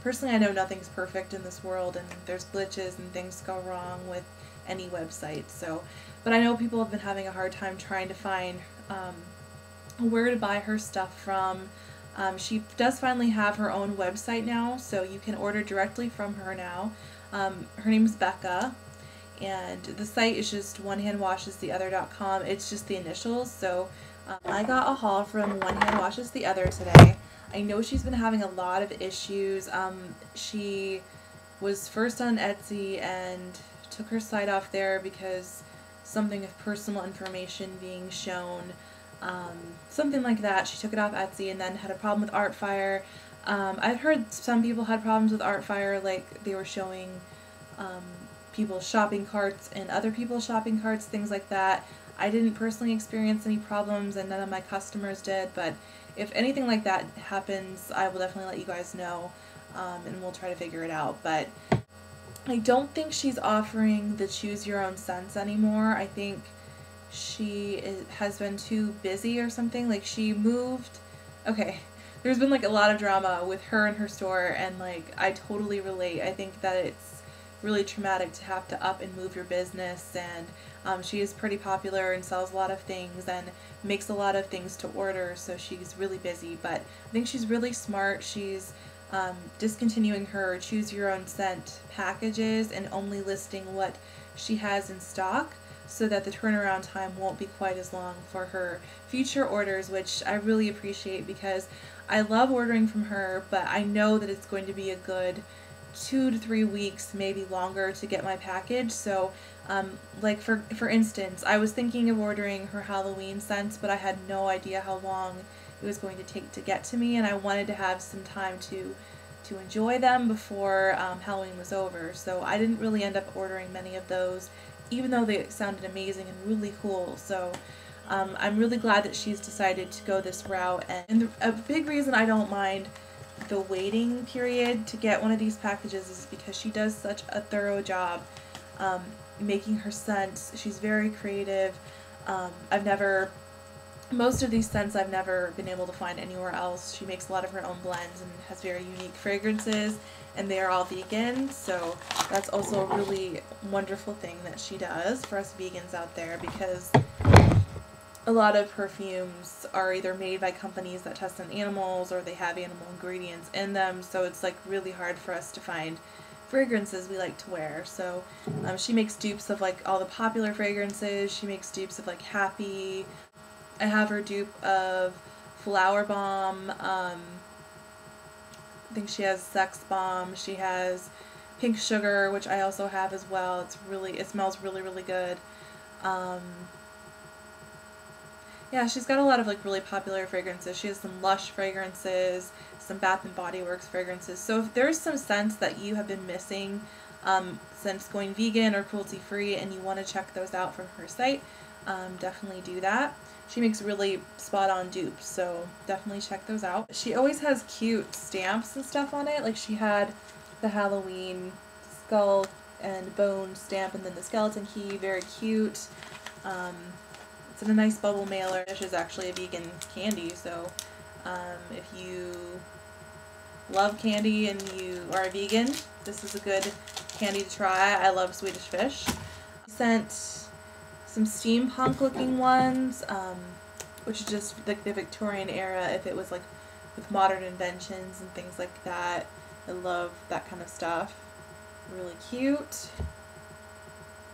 personally, I know nothing's perfect in this world, and there's glitches and things go wrong with any website. So, but I know people have been having a hard time trying to find where to buy her stuff from. She does finally have her own website now, so you can order directly from her now. Her name is Becca, and the site is just onehandwashestheother.com. It's just the initials. So I got a haul from One Hand Washes the Other today. I know she's been having a lot of issues. She was first on Etsy and took her site off there because something of personal information being shown. Something like that. She took it off Etsy and then had a problem with Artfire. I've heard some people had problems with Artfire, like they were showing people's shopping carts and other people's shopping carts, things like that. I didn't personally experience any problems, and none of my customers did, but if anything like that happens, I will definitely let you guys know, and we'll try to figure it out. But I don't think she's offering the choose your own scents anymore. I think she has been too busy or something. Like, she moved. Okay, there's been like a lot of drama with her and her store, and like I totally relate. I think that it's really traumatic to have to up and move your business, and she is pretty popular and sells a lot of things and makes a lot of things to order, so she's really busy. But I think she's really smart. She's discontinuing her choose your own scent packages and only listing what she has in stock, so that the turnaround time won't be quite as long for her future orders, which I really appreciate because I love ordering from her, but I know that it's going to be a good 2 to 3 weeks, maybe longer, to get my package. So like for instance, I was thinking of ordering her Halloween scents, but I had no idea how long it was going to take to get to me, and I wanted to have some time to enjoy them before Halloween was over. So I didn't really end up ordering many of those, even though they sounded amazing and really cool. So I'm really glad that she's decided to go this route. And a big reason I don't mind the waiting period to get one of these packages is because she does such a thorough job making her scents. She's very creative. Most of these scents I've never been able to find anywhere else. She makes a lot of her own blends and has very unique fragrances, and they are all vegan, so that's also a really wonderful thing that she does for us vegans out there, because a lot of perfumes are either made by companies that test on animals or they have animal ingredients in them, so it's like really hard for us to find fragrances we like to wear. So she makes dupes of like all the popular fragrances. She makes dupes of like Happy. I have her dupe of Flower Bomb. I think she has Sex Bomb. She has Pink Sugar, which I also have as well. It smells really, really good. Yeah, she's got a lot of like really popular fragrances. She has some Lush fragrances, some Bath and Body Works fragrances. So if there's some scents that you have been missing since going vegan or cruelty free and you want to check those out from her site, definitely do that. She makes really spot on dupes, so definitely check those out. She always has cute stamps and stuff on it. Like, she had the Halloween skull and bone stamp, and then the skeleton key, very cute. It's in a nice bubble mailer. This is actually a vegan candy, so if you love candy and you are a vegan, this is a good candy to try. I love Swedish Fish. I sent some steampunk looking ones, which is just like the Victorian era, if it was like with modern inventions and things like that. I love that kind of stuff. Really cute.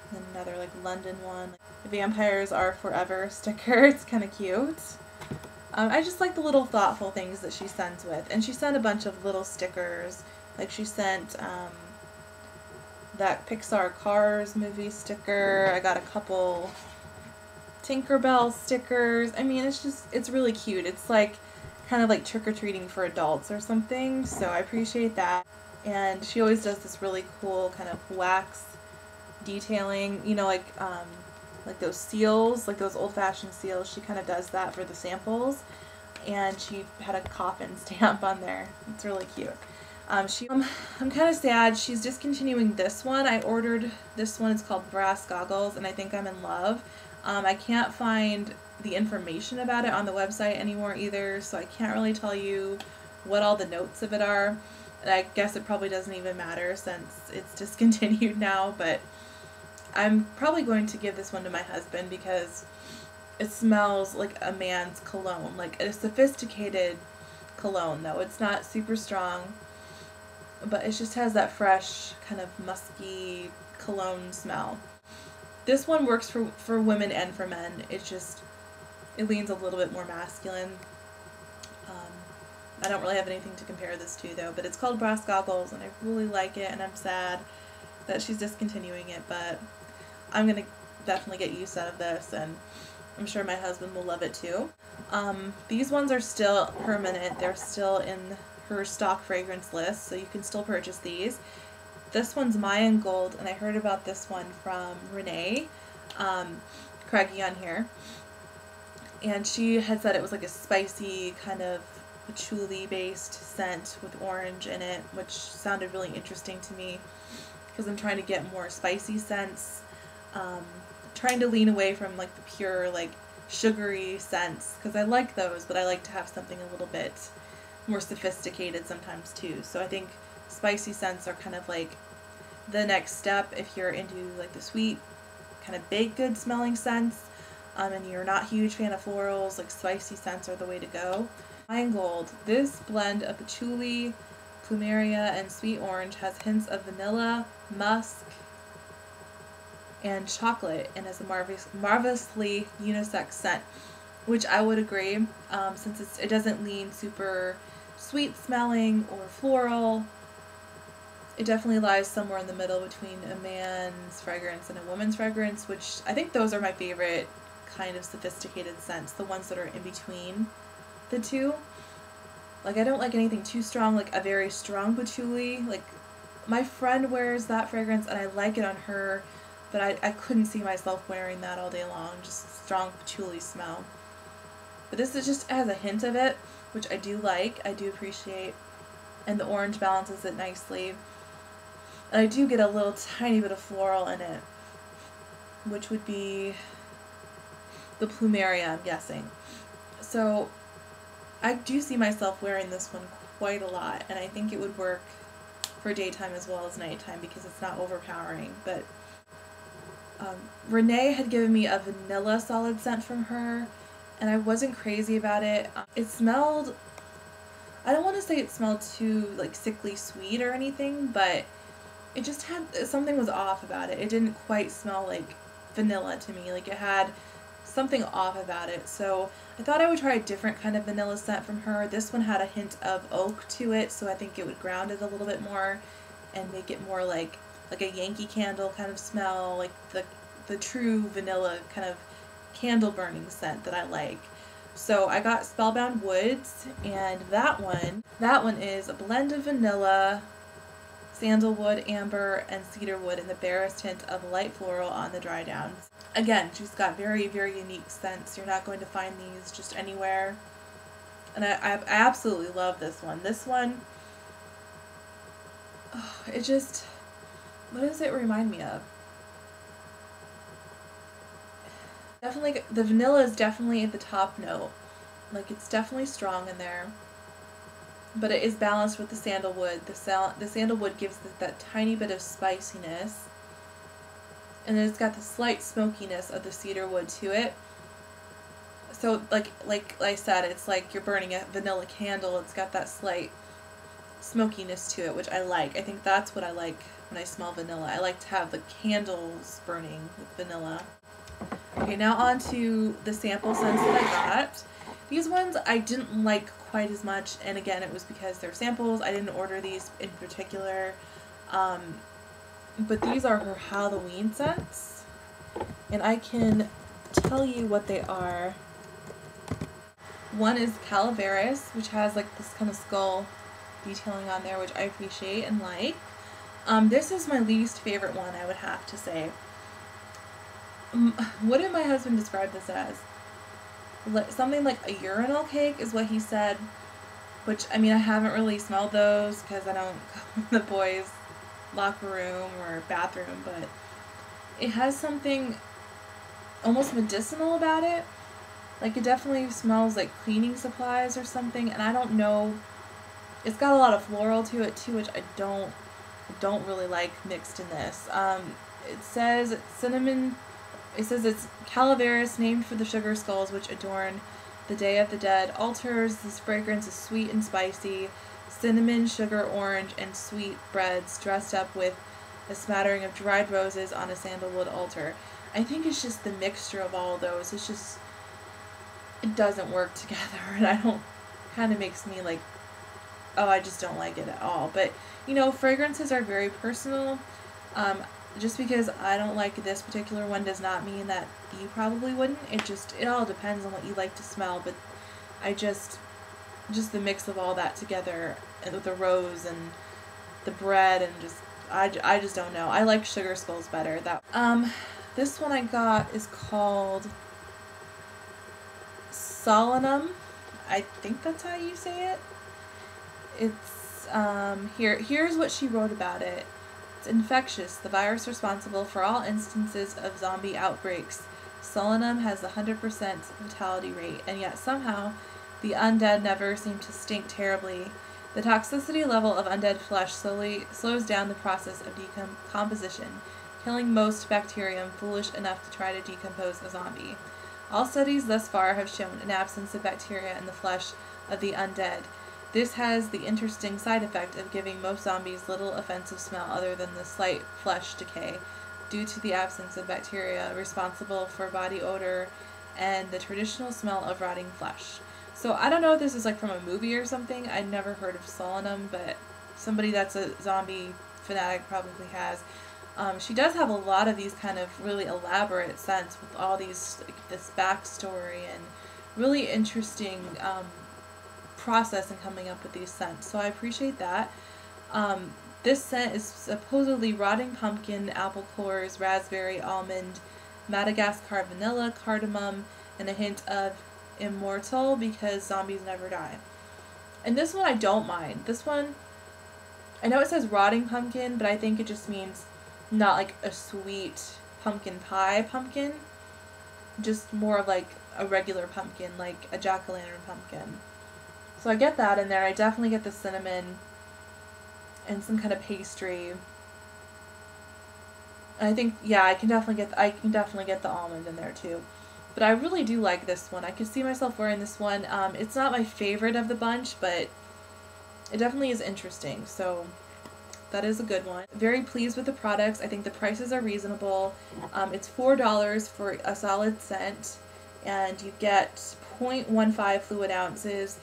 And then another like London one. The Vampires Are Forever sticker. It's kind of cute. I just like the little thoughtful things that she sends with. And she sent a bunch of little stickers. Like, she sent that Pixar Cars movie sticker. I got a couple Tinkerbell stickers. I mean, it's really cute. It's like kind of like trick-or-treating for adults or something, so I appreciate that. And she always does this really cool kind of wax detailing, you know, like those seals, like those old-fashioned seals. She kind of does that for the samples, and she had a coffin stamp on there. It's really cute. I'm kind of sad she's discontinuing this one. I ordered this one. It's called Brass Goggles, and I think I'm in love. I can't find the information about it on the website anymore either, so I can't really tell you what all the notes of it are. And I guess it probably doesn't even matter since it's discontinued now, but I'm probably going to give this one to my husband because it smells like a man's cologne, like a sophisticated cologne though. It's not super strong, but it just has that fresh kind of musky cologne smell. This one works for women and for men. It leans a little bit more masculine. I don't really have anything to compare this to though, but it's called Brass Goggles and I really like it, and I'm sad that she's discontinuing it, but I'm gonna definitely get use out of this, and I'm sure my husband will love it too. These ones are still permanent. They're still in her stock fragrance list, so you can still purchase these. This one's Mayan Gold, and I heard about this one from Renee Craigie on here, and she had said it was like a spicy kind of patchouli based scent with orange in it, which sounded really interesting to me because I'm trying to get more spicy scents, trying to lean away from like the pure like sugary scents because I like those, but I like to have something a little bit more sophisticated sometimes too. So I think spicy scents are kind of like the next step if you're into like the sweet kind of baked good smelling scents, and you're not a huge fan of florals. Like spicy scents are the way to go. Mayan Gold. This blend of patchouli, plumeria, and sweet orange has hints of vanilla, musk, and chocolate, and is a marvelously unisex scent, which I would agree, since it doesn't lean super sweet smelling or floral. It definitely lies somewhere in the middle between a man's fragrance and a woman's fragrance, which I think those are my favorite kind of sophisticated scents, the ones that are in between the two. Like, I don't like anything too strong, like a very strong patchouli. Like, my friend wears that fragrance and I like it on her, but I couldn't see myself wearing that all day long, just strong patchouli smell. But this is just has a hint of it, which I do like, I do appreciate, and the orange balances it nicely. And I do get a little tiny bit of floral in it, which would be the plumeria, I'm guessing. So I do see myself wearing this one quite a lot, and I think it would work for daytime as well as nighttime because it's not overpowering. But Renee had given me a vanilla solid scent from her, and I wasn't crazy about it. It smelled, I don't want to say it smelled too like sickly sweet or anything, but it just had, something was off about it. It didn't quite smell like vanilla to me. Like, it had something off about it. So I thought I would try a different kind of vanilla scent from her. This one had a hint of oak to it, so I think it would ground it a little bit more and make it more like a Yankee Candle kind of smell, like the true vanilla kind of candle burning scent that I like. So I got Spellbound Woods, and that one is a blend of vanilla, sandalwood, amber, and cedarwood in the barest hint of light floral on the dry downs. Again, she's got very, very unique scents. You're not going to find these just anywhere. And I absolutely love this one. This one, oh, it just, what does it remind me of? Definitely, the vanilla is definitely at the top note. Like, it's definitely strong in there. But it is balanced with the sandalwood. The sandalwood gives that tiny bit of spiciness. And then it's got the slight smokiness of the cedarwood to it. So, like I said, it's like you're burning a vanilla candle. It's got that slight smokiness to it, which I like. I think that's what I like when I smell vanilla. I like to have the candles burning with vanilla. Okay, now on to the sample scents that I got. These ones I didn't like quite as much, and again, it was because they're samples. I didn't order these in particular. But these are her Halloween scents, and I can tell you what they are. One is Calaveras, which has like this kind of skull detailing on there, which I appreciate and like. This is my least favorite one, I would have to say. What did my husband describe this as? Something like a urinal cake is what he said, which, I mean, I haven't really smelled those because I don't go in the boys' locker room or bathroom, but it has something almost medicinal about it. Like, it definitely smells like cleaning supplies or something, and I don't know It's got a lot of floral to it too, which I don't really like mixed in this. It says cinnamon. It says it's Calaveras, named for the sugar skulls which adorn the Day of the Dead altars. This fragrance is sweet and spicy, cinnamon, sugar, orange, and sweet breads dressed up with a smattering of dried roses on a sandalwood altar. I think it's just the mixture of all of those. It's just, it doesn't work together, and kind of makes me like, oh, I just don't like it at all. But, you know, fragrances are very personal. Just because I don't like this particular one does not mean that you probably wouldn't. It all depends on what you like to smell. But I just the mix of all that together, and with the rose and the bread, and just, I just don't know. I like Sugar Skulls better. This one I got is called Solanum. I think that's how you say it. It's, here's what she wrote about it. It's infectious, the virus responsible for all instances of zombie outbreaks. Solanum has a 100% fatality rate, and yet somehow the undead never seem to stink terribly. The toxicity level of undead flesh slowly slows down the process of decomposition, killing most bacterium foolish enough to try to decompose a zombie. All studies thus far have shown an absence of bacteria in the flesh of the undead. This has the interesting side effect of giving most zombies little offensive smell other than the slight flesh decay, due to the absence of bacteria responsible for body odor and the traditional smell of rotting flesh. So I don't know if this is like from a movie or something. I'd never heard of Solanum, but somebody that's a zombie fanatic probably has. She does have a lot of these kind of really elaborate scents with all these, like, this backstory and really interesting process in coming up with these scents. So I appreciate that. This scent is supposedly rotting pumpkin, apple cores, raspberry, almond, Madagascar vanilla, cardamom, and a hint of immortal, because zombies never die. And this one I don't mind. This one, I know it says rotting pumpkin, but I think it just means not like a sweet pumpkin pie pumpkin, just more of like a regular pumpkin, like a jack-o'-lantern pumpkin. So I get that in there. I definitely get the cinnamon and some kind of pastry. And I think, yeah, I can definitely get the almond in there too. But I really do like this one. I could see myself wearing this one. It's not my favorite of the bunch, but it definitely is interesting. So that is a good one. Very pleased with the products. I think the prices are reasonable. It's $4 for a solid scent, and you get 0.15 fluid ounces.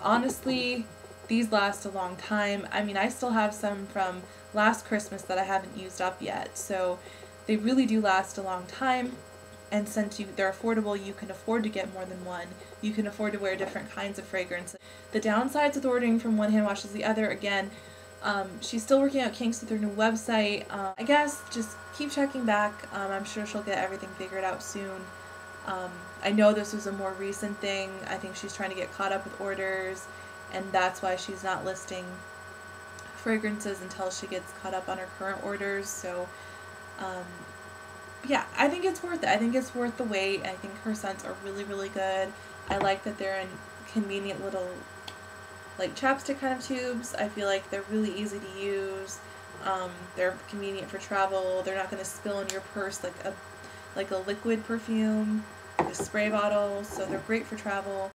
Honestly, these last a long time. I mean, I still have some from last Christmas that I haven't used up yet, so they really do last a long time. And since they're affordable, you can afford to get more than one. You can afford to wear different kinds of fragrance. The downsides with ordering from one hand wash is the other. Again, she's still working out kinks with her new website. I guess just keep checking back. I'm sure she'll get everything figured out soon. I know this was a more recent thing. I think she's trying to get caught up with orders, and that's why she's not listing fragrances until she gets caught up on her current orders. So, yeah, I think it's worth it. I think it's worth the wait. I think her scents are really, really good. I like that they're in convenient little, like, chapstick kind of tubes. I feel like they're really easy to use. They're convenient for travel. They're not going to spill in your purse like a liquid perfume, like a spray bottle. So they're great for travel.